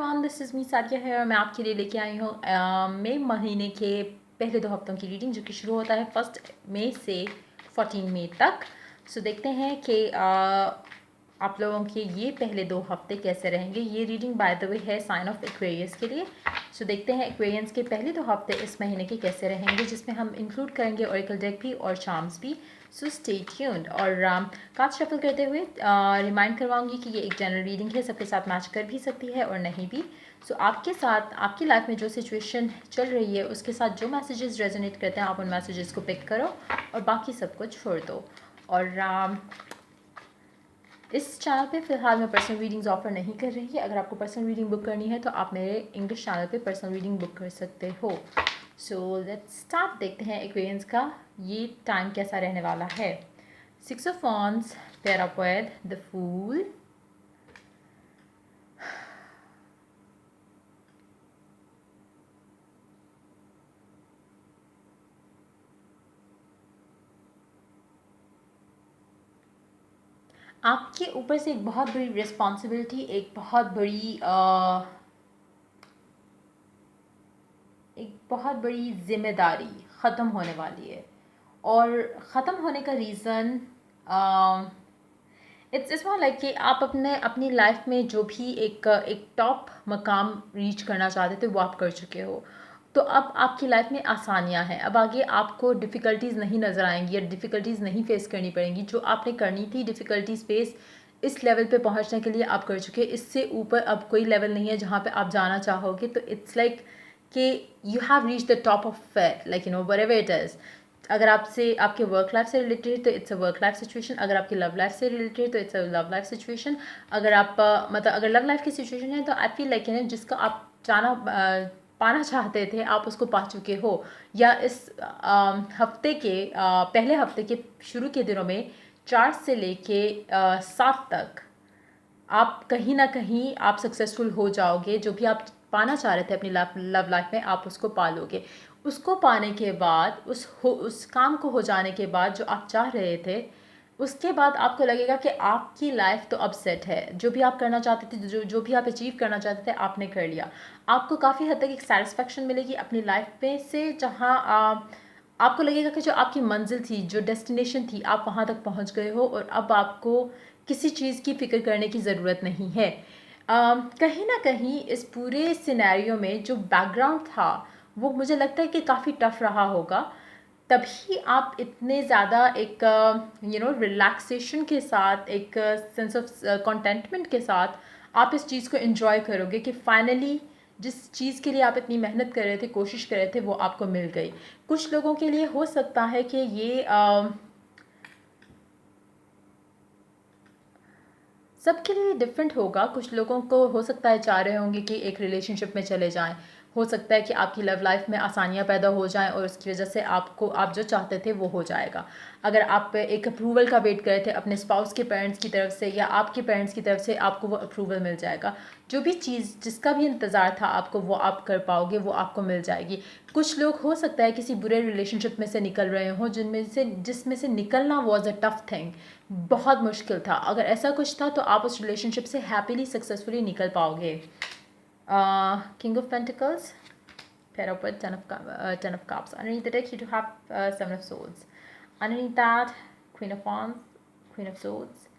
Everyone, this is me Sadia है। मैं आपके लिए लेके आई हूँ मई महीने के पहले 2 हफ्तों की रीडिंग, जो कि शुरू होता है 1 मई से 14 मई तक। सो देखते हैं कि आप लोगों के ये पहले 2 हफ्ते कैसे रहेंगे। ये रीडिंग बाय द वे है साइन ऑफ एक्वेरियस के लिए। सो देखते हैं एक्वेरियंस के पहले 2 हफ्ते इस महीने के कैसे रहेंगे, जिसमें हम इंक्लूड करेंगे ओरेकल डेक भी और चार्म्स भी। So stay tuned. और कार्ड शफल करते हुए रिमाइंड करवाऊंगी कि ये एक जनरल रीडिंग है, सबके साथ मैच कर भी सकती है और नहीं भी। सो आपके साथ आपकी लाइफ में जो सिचुएशन चल रही है उसके साथ जो मैसेजेस रेजोनेट करते हैं, आप उन मैसेजेस को पिक करो और बाकी सब कुछ छोड़ दो। और इस चैनल पे फ़िलहाल मैं पर्सनल रीडिंग्स ऑफ़र नहीं कर रही है। अगर आपको पर्सनल रीडिंग बुक करनी है तो आप मेरे इंग्लिश चैनल पे पर्सनल रीडिंग बुक कर सकते हो। So let's start. देखते हैं एक्वेरियंस का ये टाइम कैसा रहने वाला है। 6 of Wands, pair up with the Fool, आपके ऊपर से एक बहुत बड़ी रिस्पॉन्सिबिलिटी, एक बहुत बड़ी जिम्मेदारी ख़त्म होने वाली है। और ख़त्म होने का रीज़न इट्स मोर लाइक कि आप अपनी लाइफ में जो भी एक टॉप मकाम रीच करना चाहते थे वो आप कर चुके हो। तो अब आपकी लाइफ में आसानियां हैं। अब आगे आपको डिफ़िकल्टीज़ नहीं नज़र आएंगी या डिफ़िकल्टीज़ नहीं फेस करनी पड़ेंगी। जो आपने करनी थी डिफ़िकल्टीज़ फेस इस लेवल पे पहुंचने के लिए आप कर चुके हैं। इससे ऊपर अब कोई लेवल नहीं है जहाँ पे आप जाना चाहोगे। तो इट्स लाइक कि you have reach the top of it, like whatever it is. अगर आपसे आपके वर्क लाइफ से रिलेटेड है तो it's a work life situation. अगर आपकी लव लाइफ से रिलेटेड है तो it's a love life situation. अगर आप मतलब अगर लव लाइफ की सिचुएशन है तो आई फील लाइक जिसका आप पाना चाहते थे आप उसको पा चुके हो। या इस हफ्ते के पहले हफ्ते के शुरू के दिनों में 4 से लेके 7 तक आप कहीं ना कहीं आप सक्सेसफुल हो जाओगे। जो भी आप पाना चाह रहे थे अपनी लव लाइफ में आप उसको पा लोगे। उसको पाने के बाद उस काम को हो जाने के बाद जो आप चाह रहे थे, उसके बाद आपको लगेगा कि आपकी लाइफ तो अब सेट है। जो भी आप करना चाहते थे, जो भी आप अचीव करना चाहते थे आपने कर लिया। आपको काफ़ी हद तक एक सेटिस्फेक्शन मिलेगी अपनी लाइफ में से, जहाँ आपको लगेगा कि जो आपकी मंजिल थी, जो डेस्टिनेशन थी, आप वहाँ तक पहुँच गए हो और अब आपको किसी चीज़ की फ़िक्र करने की ज़रूरत नहीं है। कहीं ना कहीं इस पूरे सिनेरियो में जो बैकग्राउंड था वो मुझे लगता है कि काफ़ी टफ रहा होगा। तभी आप इतने ज़्यादा एक रिलैक्सेशन के साथ, एक सेंस ऑफ कंटेंटमेंट के साथ आप इस चीज़ को एंजॉय करोगे कि फाइनली जिस चीज़ के लिए आप इतनी मेहनत कर रहे थे, कोशिश कर रहे थे, वो आपको मिल गई। कुछ लोगों के लिए हो सकता है कि ये सबके लिए डिफरेंट होगा। कुछ लोगों को हो सकता है चाह रहे होंगे कि एक रिलेशनशिप में चले जाएं। हो सकता है कि आपकी लव लाइफ में आसानियां पैदा हो जाएं और उसकी वजह से आप जो चाहते थे वो हो जाएगा। अगर आप एक अप्रूवल का वेट कर रहे थे अपने स्पाउस के पेरेंट्स की तरफ से या आपके पेरेंट्स की तरफ से, आपको वो अप्रूवल मिल जाएगा। जो भी चीज़ जिसका भी इंतज़ार था आपको, वो आप कर पाओगे, वो आपको मिल जाएगी। कुछ लोग हो सकता है किसी बुरे रिलेशनशिप में से निकल रहे हों, जिसमें से निकलना वॉज अ टफ थिंग, बहुत मुश्किल था। अगर ऐसा कुछ था तो आप उस रिलेशनशिप से हैप्पीली सक्सेसफुली निकल पाओगे। King of pentacles, pair up with ten of cups. Underneath the deck you do have 7 of swords. Underneath that, queen of wands, queen of swords,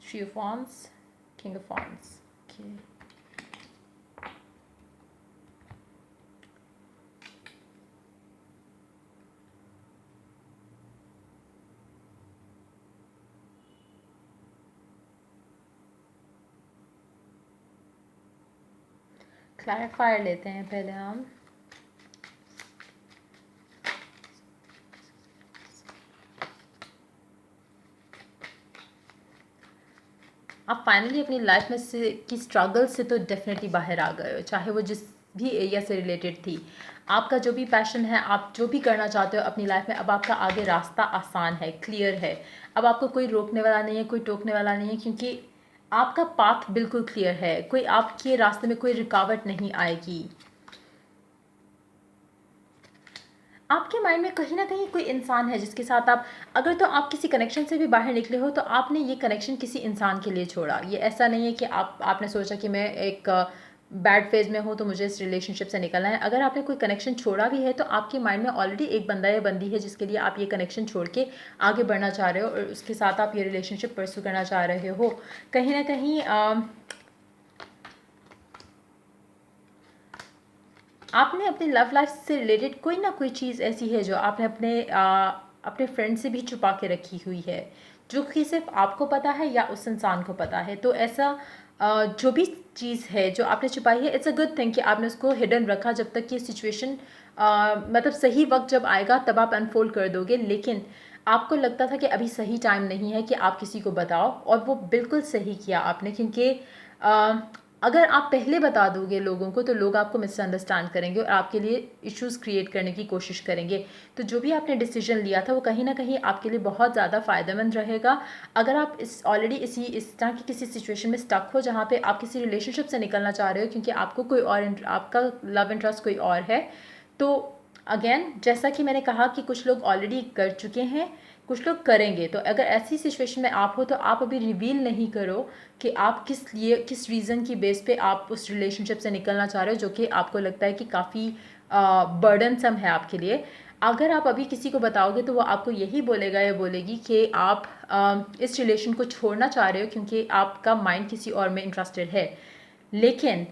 3 of wands, king of wands. Okay. Clarifier लेते हैं पहले हम। आप finally अपनी life में से की struggle से तो डेफिनेटली बाहर आ गए हो, चाहे वो जिस भी एरिया से रिलेटेड थी। आपका जो भी पैशन है, आप जो भी करना चाहते हो अपनी लाइफ में, अब आपका आगे रास्ता आसान है, क्लियर है। अब आपको कोई रोकने वाला नहीं है, कोई टोकने वाला नहीं है, क्योंकि आपका पाथ बिल्कुल क्लियर है। कोई आपके रास्ते में कोई रुकावट नहीं आएगी। आपके माइंड में कहीं ना कहीं कोई इंसान है जिसके साथ आप, अगर तो आप किसी कनेक्शन से भी बाहर निकले हो तो आपने ये कनेक्शन किसी इंसान के लिए छोड़ा। ये ऐसा नहीं है कि आपने सोचा कि मैं एक बैड फेज़ में हूँ तो मुझे इस रिलेशनशिप से निकलना है। अगर आपने कोई कनेक्शन छोड़ा भी है तो आपके माइंड में ऑलरेडी एक बंदा या बंदी है जिसके लिए आप ये कनेक्शन छोड़ के आगे बढ़ना चाह रहे हो और उसके साथ आप ये रिलेशनशिप परस्यू करना चाह रहे हो। कहीं ना कहीं आपने अपनी लव लाइफ से रिलेटेड कोई ना कोई चीज़ ऐसी है जो आपने अपने फ्रेंड से भी छुपा के रखी हुई है, जो कि सिर्फ आपको पता है या उस इंसान को पता है। तो ऐसा जो भी चीज़ है जो आपने छुपाई है, इट्स अ गुड थिंग कि आपने उसको हिडन रखा जब तक कि सिचुएशन मतलब सही वक्त जब आएगा तब आप अनफोल्ड कर दोगे। लेकिन आपको लगता था कि अभी सही टाइम नहीं है कि आप किसी को बताओ, और वो बिल्कुल सही किया आपने, क्योंकि अगर आप पहले बता दोगे लोगों को तो लोग आपको मिसअंडरस्टैंड करेंगे और आपके लिए इश्यूज़ क्रिएट करने की कोशिश करेंगे। तो जो भी आपने डिसीजन लिया था वो कहीं ना कहीं आपके लिए बहुत ज़्यादा फ़ायदेमंद रहेगा। अगर आप ऑलरेडी इस तरह की किसी सिचुएशन में स्टक हो जहाँ पे आप किसी रिलेशनशिप से निकलना चाह रहे हो क्योंकि आपको कोई और आपका लव इंटरेस्ट कोई और है, तो अगेन जैसा कि मैंने कहा कि कुछ लोग ऑलरेडी कर चुके हैं, कुछ लोग करेंगे। तो अगर ऐसी सिचुएशन में आप हो तो आप अभी रिवील नहीं करो कि आप किस रीज़न की बेस पे आप उस रिलेशनशिप से निकलना चाह रहे हो जो कि आपको लगता है कि काफ़ी बर्डनसम है आपके लिए। अगर आप अभी किसी को बताओगे तो वो आपको यही बोलेगा या बोलेगी कि आप इस रिलेशन को छोड़ना चाह रहे हो क्योंकि आपका माइंड किसी और में इंटरेस्टेड है। लेकिन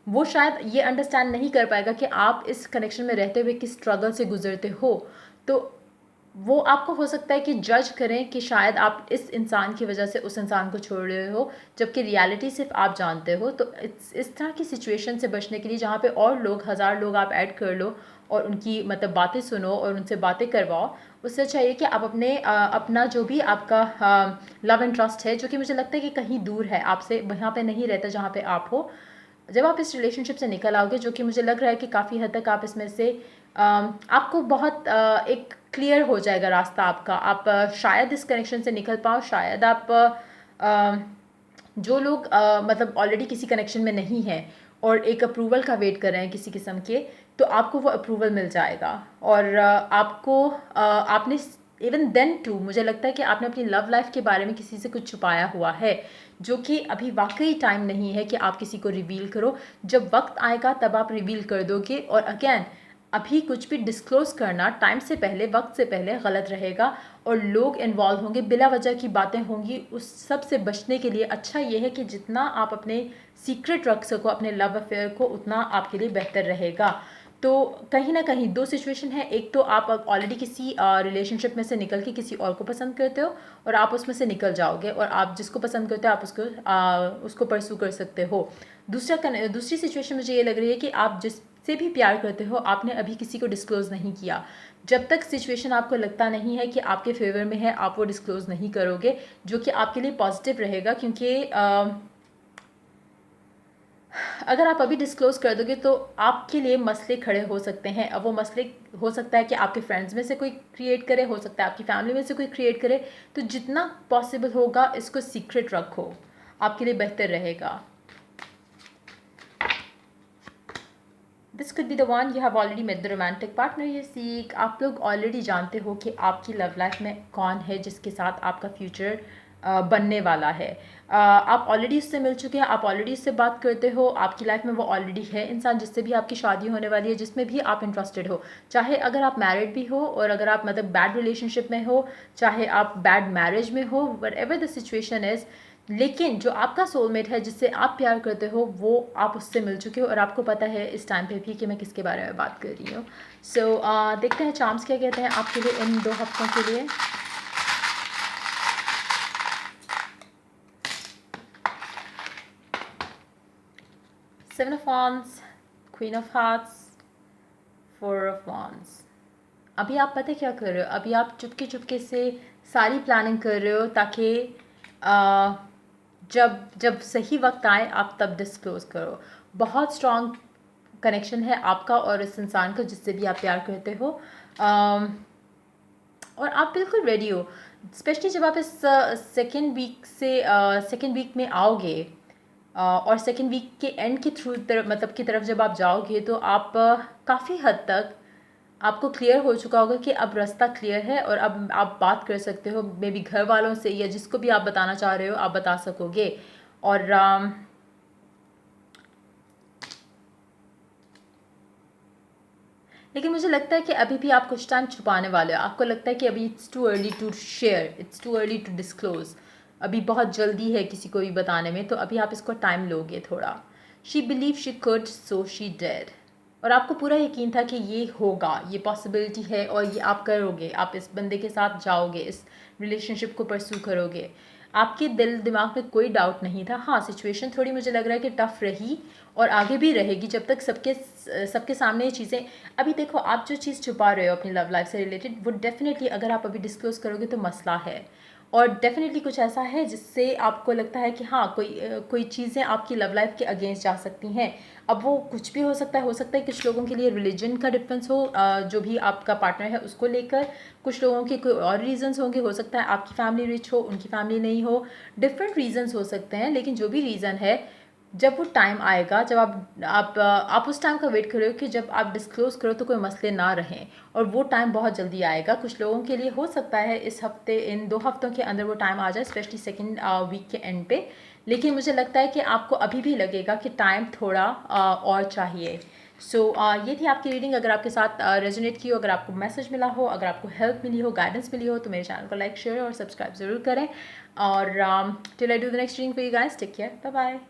वो शायद ये अंडरस्टैंड नहीं कर पाएगा कि आप इस कनेक्शन में रहते हुए किस स्ट्रगल से गुजरते हो। तो वो आपको हो सकता है कि जज करें कि शायद आप इस इंसान की वजह से उस इंसान को छोड़ रहे हो, जबकि रियलिटी सिर्फ आप जानते हो। तो इस तरह की सिचुएशन से बचने के लिए जहाँ पे और लोग 1000 लोग आप ऐड कर लो और उनकी मतलब बातें सुनो और उनसे बातें करवाओ, उससे चाहिए कि आप अपना जो भी आपका लव एंड ट्रस्ट है, जो कि मुझे लगता है कि कहीं दूर है आपसे, वहाँ पे नहीं रहता जहाँ पे आप हो। जब आप इस रिलेशनशिप से निकल आओगे, जो कि मुझे लग रहा है कि काफ़ी हद तक आप इसमें से आपको बहुत एक क्लियर हो जाएगा रास्ता आपका। आप शायद इस कनेक्शन से निकल पाओ, शायद आप जो लोग मतलब ऑलरेडी किसी कनेक्शन में नहीं है और एक अप्रूवल का वेट कर रहे हैं किसी किस्म के, तो आपको वो अप्रूवल मिल जाएगा। और आपने इवन देन टू मुझे लगता है कि आपने अपनी लव लाइफ के बारे में किसी से कुछ छुपाया हुआ है, जो कि अभी वाकई टाइम नहीं है कि आप किसी को रिवील करो। जब वक्त आएगा तब आप रिवील कर दोगे। और अगेन अभी कुछ भी डिस्क्लोज़ करना टाइम से पहले, वक्त से पहले गलत रहेगा और लोग इन्वॉल्व होंगे, बिला वजह की बातें होंगी। उस सब से बचने के लिए अच्छा ये है कि जितना आप अपने सीक्रेट रख सको अपने लव अफेयर को, उतना आपके लिए बेहतर रहेगा। तो कहीं ना कहीं दो सिचुएशन है, एक तो आप ऑलरेडी किसी रिलेशनशिप में से निकल के किसी और को पसंद करते हो और आप उसमें से निकल जाओगे और आप जिसको पसंद करते हो आप उसको परस्यू कर सकते हो। दूसरी सिचुएशन मुझे ये लग रही है कि आप जिससे भी प्यार करते हो आपने अभी किसी को डिस्क्लोज़ नहीं किया। जब तक सिचुएशन आपको लगता नहीं है कि आपके फेवर में है, आप वो डिस्क्लोज़ नहीं करोगे, जो कि आपके लिए पॉजिटिव रहेगा। क्योंकि अगर आप अभी डिस्क्लोज़ कर दोगे तो आपके लिए मसले खड़े हो सकते हैं। अब वो मसले हो सकता है कि आपके फ्रेंड्स में से कोई क्रिएट करे, हो सकता है आपकी फैमिली में से कोई क्रिएट करे। तो जितना पॉसिबल होगा इसको सीक्रेट रखो, आपके लिए बेहतर रहेगा। This could be the one you have already met the romantic partner you seek. आप लोग ऑलरेडी जानते हो कि आपकी लव लाइफ में कौन है जिसके साथ आपका फ्यूचर बनने वाला है। आप ऑलरेडी उससे मिल चुके हैं, आप ऑलरेडी उससे बात करते हो, आपकी लाइफ में वो ऑलरेडी है इंसान जिससे भी आपकी शादी होने वाली है, जिसमें भी आप इंटरेस्टेड हो। चाहे अगर आप मैरिड भी हो और अगर आप मतलब बैड रिलेशनशिप में हो, चाहे आप बैड मैरिज में हो, what ever the situation is, लेकिन जो आपका सोलमेट है जिससे आप प्यार करते हो वो आप उससे मिल चुके हो और आपको पता है इस टाइम पे भी कि मैं किसके बारे में बात कर रही हूँ। सो देखते हैं चार्म्स क्या कहते हैं आपके लिए इन 2 हफ्तों के लिए। Seven of Wands, Queen of Hearts, 4 of Wands। अभी आप पता क्या कर रहे हो, अभी आप चुपके चुपके से सारी प्लानिंग कर रहे हो ताकि जब सही वक्त आए आप तब डिस्क्लोज़ करो। बहुत स्ट्रॉन्ग कनेक्शन है आपका और इस इंसान का जिससे भी आप प्यार करते हो, और आप बिल्कुल रेडी हो। स्पेशली जब आप इस सेकेंड वीक में आओगे और सेकेंड वीक के एंड के मतलब की तरफ जब आप जाओगे तो आप काफ़ी हद तक आपको क्लियर हो चुका होगा कि अब रास्ता क्लियर है और अब आप बात कर सकते हो। मे बी घर वालों से या जिसको भी आप बताना चाह रहे हो आप बता सकोगे। और लेकिन मुझे लगता है कि अभी भी आप कुछ टाइम छुपाने वाले हो। आपको लगता है कि अभी it's too early to share, it's too early to disclose, अभी बहुत जल्दी है किसी को भी बताने में, तो अभी आप इसको टाइम लोगे थोड़ा। She believe she could so she did, और आपको पूरा यकीन था कि ये होगा, ये पॉसिबिलिटी है और ये आप करोगे, आप इस बंदे के साथ जाओगे, इस रिलेशनशिप को परस्यू करोगे। आपके दिल दिमाग में कोई डाउट नहीं था। हाँ, सिचुएशन थोड़ी मुझे लग रहा है कि टफ़ रही और आगे भी रहेगी जब तक सबके सबके सामने ये चीज़ें। अभी देखो, आप जो चीज़ छुपा रहे हो अपनी लव लाइफ से रिलेटेड, वो डेफिनेटली अगर आप अभी डिस्क्लोज करोगे तो मसला है, और डेफिनेटली कुछ ऐसा है जिससे आपको लगता है कि हाँ, कोई चीज़ें आपकी लव लाइफ के अगेंस्ट जा सकती हैं। अब वो कुछ भी हो सकता है कुछ लोगों के लिए रिलीजन का डिफरेंस हो, जो भी आपका पार्टनर है उसको लेकर, कुछ लोगों के कोई और रीज़न्स होंगे, हो सकता है आपकी फैमिली रिच हो, उनकी फैमिली नहीं हो, डिफरेंट रीज़न्स हो सकते हैं। लेकिन जो भी रीज़न है, जब वो टाइम आएगा, जब आप उस टाइम का वेट करो कि जब आप डिस्क्लोज़ करो तो कोई मसले ना रहें, और वो टाइम बहुत जल्दी आएगा। कुछ लोगों के लिए हो सकता है इस हफ्ते, इन 2 हफ्तों के अंदर वो टाइम आ जाए, स्पेशली सेकंड वीक के एंड पे। लेकिन मुझे लगता है कि आपको अभी भी लगेगा कि टाइम थोड़ा और चाहिए। सो ये थी आपकी रीडिंग। अगर आपके साथ रेजोनेट की हो, अगर आपको मैसेज मिला हो, अगर आपको हेल्प मिली हो, गाइडेंस मिली हो, तो मेरे चैनल को लाइक, शेयर और सब्सक्राइब ज़रूर करें। और till I do the next reading for you guys, take care, bye bye.